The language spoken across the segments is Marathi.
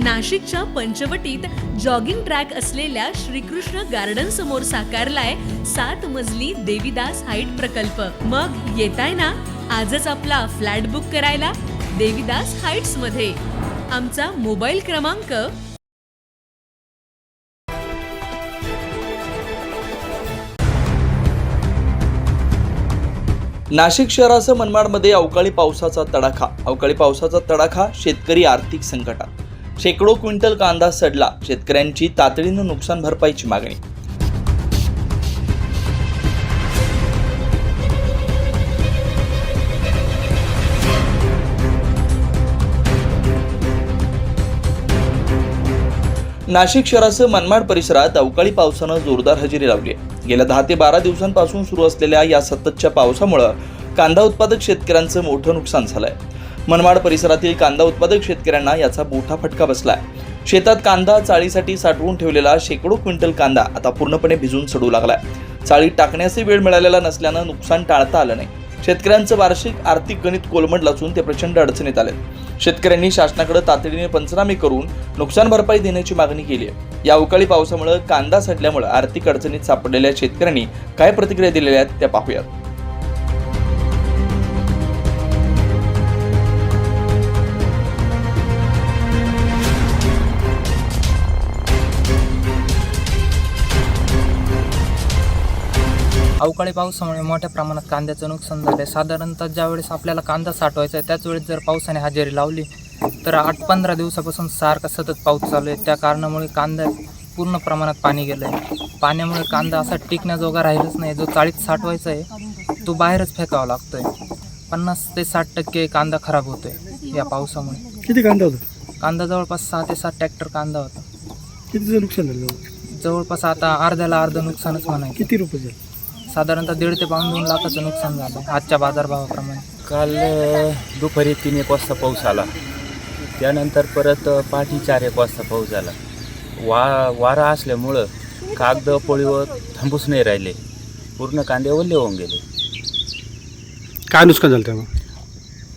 नाशिकच्या पंचवटीत जॉगिंग ट्रॅक असलेल्या श्रीकृष्ण गार्डन समोर साकारलाय 7 मजली देवीदास हाईट प्रकल्प। मग येताय ना आजच आपला फ्लॅट बुक करायला देवीदास हाईट्स मध्ये। आमचा मोबाईल क्रमांक नाशिक शहरासह मनमाडमध्ये अवकाळी पावसाचा तडाखा शेतकरी आर्थिक संकटात। शेकडो क्विंटल कांदा सडला, शेतकऱ्यांची तातडीनं नुकसान भरपाईची मागणी। नाशिक शहरासह मनमाड परिसरात अवकाळी पावसानं जोरदार हजेरी लावली आहे। गेल्या 10 ते 12 दिवसांपासून सुरू असलेल्या या सततच्या पावसामुळे कांदा उत्पादक शेतकऱ्यांचं मोठं नुकसान झालंय। मनमाड परिसरातील कांदा उत्पादक शेतकऱ्यांना याचा मोठा फटका बसलाय। शेतात कांदा चाळीसाठी साठवून ठेवलेला शेकडो क्विंटल कांदा आता पूर्णपणे भिजून सडू लागलाय। चाळीत टाकण्याची वेळ मिळालेला नसल्यानं नुकसान टाळता आलं नाही। शेतकऱ्यांचं वार्षिक आर्थिक गणित कोलमडलं असून ते प्रचंड अडचणीत आले। शेतकऱ्यांनी शासनाकडे तातडीने पंचनामे करून नुकसान भरपाई देण्याची मागणी केली आहे। या अवकाळी पावसामुळे कांदा सडल्यामुळे आर्थिक अडचणीत सापडलेल्या शेतकऱ्यांनी काय प्रतिक्रिया दिलेल्या आहेत त्या पाहूयात। अवकाळी पावसामुळे मोठ्या प्रमाणात कांद्याचं नुकसान झालं आहे। साधारणतः ज्यावेळेस आपल्याला कांदा साठवायचा आहे त्याच वेळेस जर पावसाने हजेरी लावली तर 8-15 दिवसापासून सारखा सतत पाऊस चालू आहे। त्या कारणामुळे कांदा पूर्ण प्रमाणात पाणी गेलं आहे। पाण्यामुळे कांदा असा टिकण्याजोगा राहिलंच नाही। जो चाळीत साठवायचा आहे तो बाहेरच फेकावा लागतो आहे। 50 ते 60% कांदा खराब होतो आहे या पावसामुळे। किती कांदा होता? कांदा जवळपास 6 ते 7 ट्रॅक्टर कांदा होता। कितीचं नुकसान झालं? जवळपास आता अर्ध्याला अर्ध नुकसानच म्हणायचं। किती रुपये झाले? साधारणतः 1.5 ते 2 लाखाचं नुकसान झालं आजच्या बाजारभावाप्रमाणे। काल दुपारी 3-1 वाजता पाऊस आला, त्यानंतर परत पहाटे 4-1 वाजता पाऊस झाला। वारा असल्यामुळं कागद पोळीवर थांबूच नाही राहिले, पूर्ण कांदे ओले होऊन गेले। काय नुकसान झालं त्यामुळे?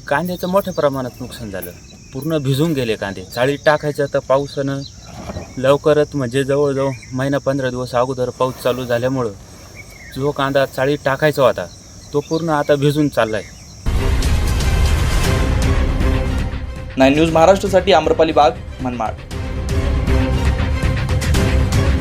कांद्याचं मोठ्या प्रमाणात नुकसान झालं, पूर्ण भिजून गेले कांदे। चाळीत टाकायचं तर पावसानं लवकरच म्हणजे जवळजवळ महिना 15 दिवस अगोदर पाऊस चालू झाल्यामुळं जो कांदा चाळीत टाकायचा होता तो पूर्ण आता भिजून चाललाय। 9 न्यूज महाराष्ट्रासाठी आम्रपाली बाग, मनमाड।